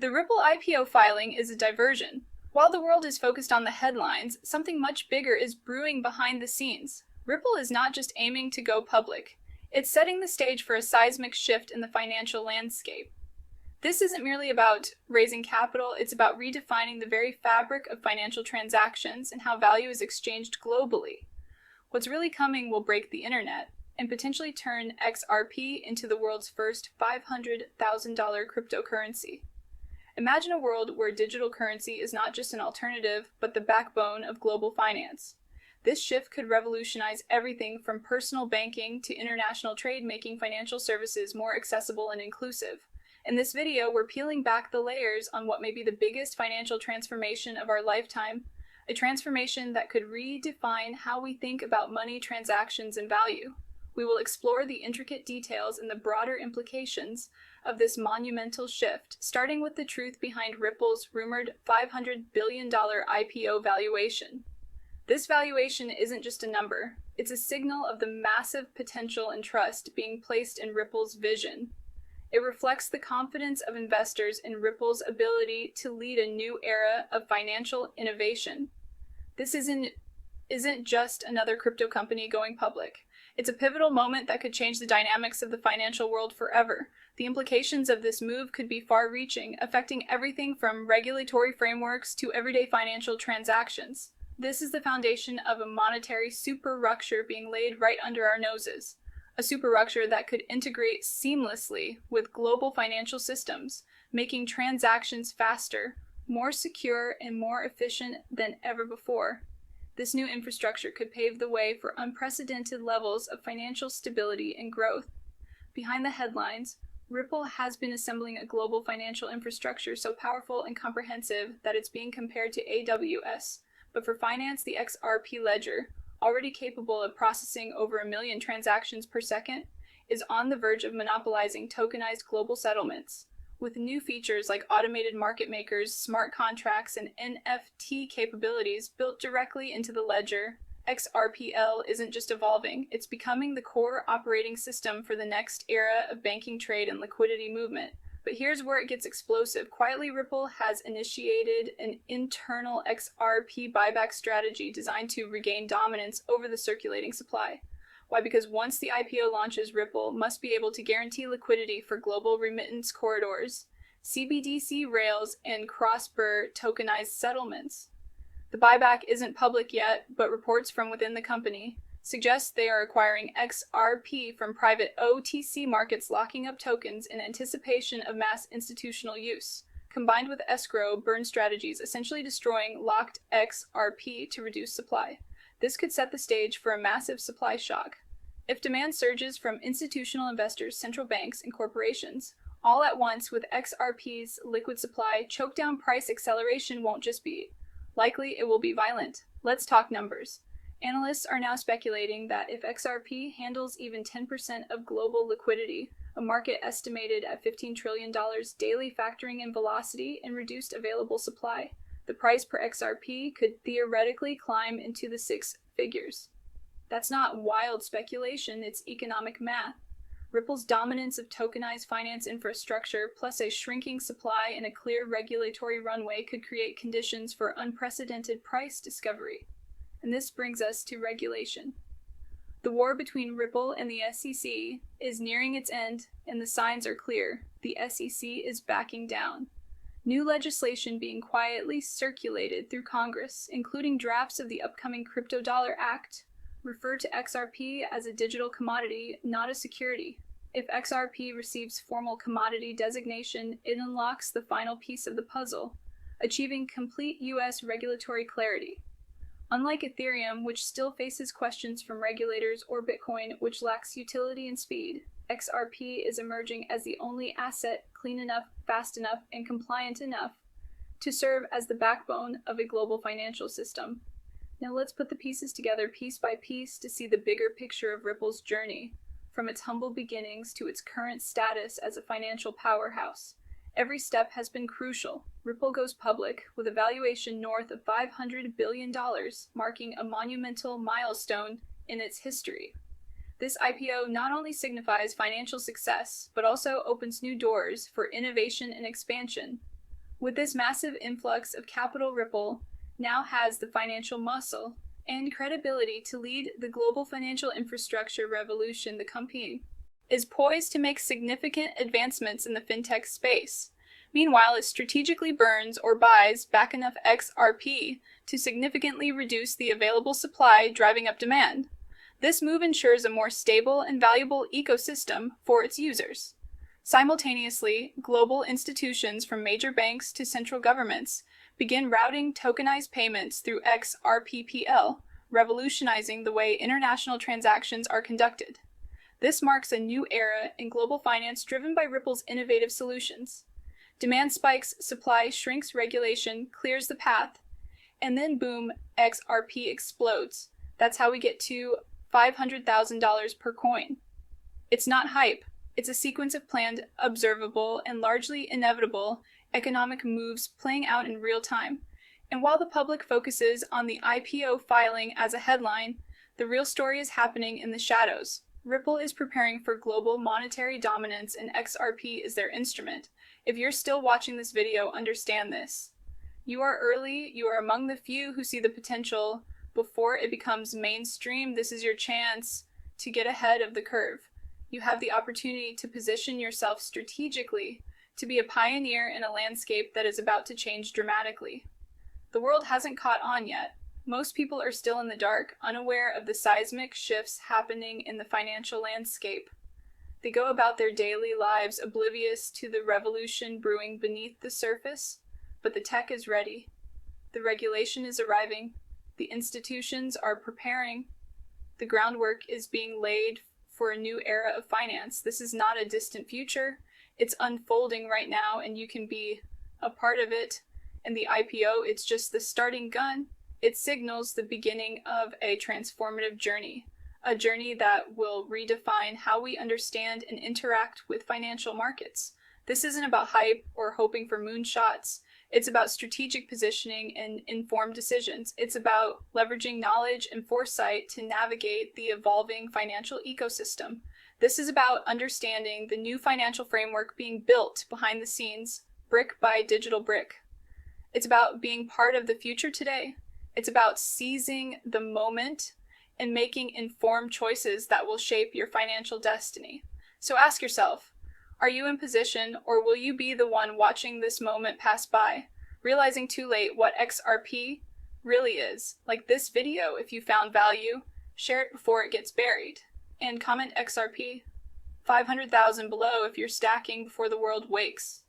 The Ripple IPO filing is a diversion. While the world is focused on the headlines, something much bigger is brewing behind the scenes. Ripple is not just aiming to go public. It's setting the stage for a seismic shift in the financial landscape. This isn't merely about raising capital, it's about redefining the very fabric of financial transactions and how value is exchanged globally. What's really coming will break the internet and potentially turn XRP into the world's first $500,000 cryptocurrency. Imagine a world where digital currency is not just an alternative, but the backbone of global finance. This shift could revolutionize everything from personal banking to international trade, making financial services more accessible and inclusive. In this video, we're peeling back the layers on what may be the biggest financial transformation of our lifetime, a transformation that could redefine how we think about money, transactions, and value. We will explore the intricate details and the broader implications of this monumental shift, starting with the truth behind Ripple's rumored $500 billion IPO valuation. This valuation isn't just a number, it's a signal of the massive potential and trust being placed in Ripple's vision. It reflects the confidence of investors in Ripple's ability to lead a new era of financial innovation. This isn't just another crypto company going public. It's a pivotal moment that could change the dynamics of the financial world forever. The implications of this move could be far-reaching, affecting everything from regulatory frameworks to everyday financial transactions. This is the foundation of a monetary super-rupture being laid right under our noses. A super-rupture that could integrate seamlessly with global financial systems, making transactions faster, more secure, and more efficient than ever before. This new infrastructure could pave the way for unprecedented levels of financial stability and growth. Behind the headlines, Ripple has been assembling a global financial infrastructure so powerful and comprehensive that it's being compared to AWS. But for finance, the XRP ledger, already capable of processing over 1 million transactions per second, is on the verge of monopolizing tokenized global settlements. With new features like automated market makers, smart contracts, and NFT capabilities built directly into the ledger, XRPL isn't just evolving, it's becoming the core operating system for the next era of banking, trade, and liquidity movement. But here's where it gets explosive. Quietly, Ripple has initiated an internal XRP buyback strategy designed to regain dominance over the circulating supply. Why? Because once the IPO launches, Ripple must be able to guarantee liquidity for global remittance corridors, CBDC rails, and cross-border tokenized settlements. The buyback isn't public yet, but reports from within the company suggest they are acquiring XRP from private OTC markets, locking up tokens in anticipation of mass institutional use, combined with escrow burn strategies, essentially destroying locked XRP to reduce supply. This could set the stage for a massive supply shock. If demand surges from institutional investors, central banks, and corporations, all at once with XRP's liquid supply, choke down price acceleration won't just be likely, it will be violent. Let's talk numbers. Analysts are now speculating that if XRP handles even 10% of global liquidity, a market estimated at $15 trillion daily, factoring in velocity and reduced available supply, the price per XRP could theoretically climb into the 6 figures. That's not wild speculation, it's economic math. Ripple's dominance of tokenized finance infrastructure, plus a shrinking supply and a clear regulatory runway, could create conditions for unprecedented price discovery. And this brings us to regulation. The war between Ripple and the SEC is nearing its end, and the signs are clear. The SEC is backing down. New legislation being quietly circulated through Congress, including drafts of the upcoming Crypto Dollar Act, refer to XRP as a digital commodity, not a security. If XRP receives formal commodity designation, it unlocks the final piece of the puzzle, achieving complete U.S. regulatory clarity. Unlike Ethereum, which still faces questions from regulators, or Bitcoin, which lacks utility and speed, XRP is emerging as the only asset clean enough, fast enough, and compliant enough to serve as the backbone of a global financial system. Now let's put the pieces together piece by piece to see the bigger picture of Ripple's journey, from its humble beginnings to its current status as a financial powerhouse. Every step has been crucial. Ripple goes public with a valuation north of $500 billion, marking a monumental milestone in its history. This IPO not only signifies financial success, but also opens new doors for innovation and expansion. With this massive influx of capital, Ripple now has the financial muscle and credibility to lead the global financial infrastructure revolution. The company is poised to make significant advancements in the fintech space. Meanwhile, it strategically burns or buys back enough XRP to significantly reduce the available supply, driving up demand. This move ensures a more stable and valuable ecosystem for its users. Simultaneously, global institutions from major banks to central governments begin routing tokenized payments through XRPPL, revolutionizing the way international transactions are conducted. This marks a new era in global finance driven by Ripple's innovative solutions. Demand spikes, supply shrinks, regulation clears the path, and then boom, XRP explodes. That's how we get to $500,000 per coin. It's not hype. It's a sequence of planned, observable, and largely inevitable economic moves playing out in real time. And while the public focuses on the IPO filing as a headline, the real story is happening in the shadows. Ripple is preparing for global monetary dominance, and XRP is their instrument. If you're still watching this video, understand this. You are early, you are among the few who see the potential before it becomes mainstream. This is your chance to get ahead of the curve. You have the opportunity to position yourself strategically to be a pioneer in a landscape that is about to change dramatically. The world hasn't caught on yet. Most people are still in the dark, unaware of the seismic shifts happening in the financial landscape. They go about their daily lives oblivious to the revolution brewing beneath the surface, but the tech is ready. The regulation is arriving. The institutions are preparing. The groundwork is being laid for a new era of finance. This is not a distant future. It's unfolding right now, and you can be a part of it. And the IPO, it's just the starting gun. It signals the beginning of a transformative journey, a journey that will redefine how we understand and interact with financial markets. This isn't about hype or hoping for moonshots. It's about strategic positioning and informed decisions. It's about leveraging knowledge and foresight to navigate the evolving financial ecosystem. This is about understanding the new financial framework being built behind the scenes, brick by digital brick. It's about being part of the future today. It's about seizing the moment and making informed choices that will shape your financial destiny. So ask yourself, are you in position, or will you be the one watching this moment pass by, realizing too late what XRP really is? Like this video if you found value, share it before it gets buried, and comment XRP 500,000 below if you're stacking before the world wakes.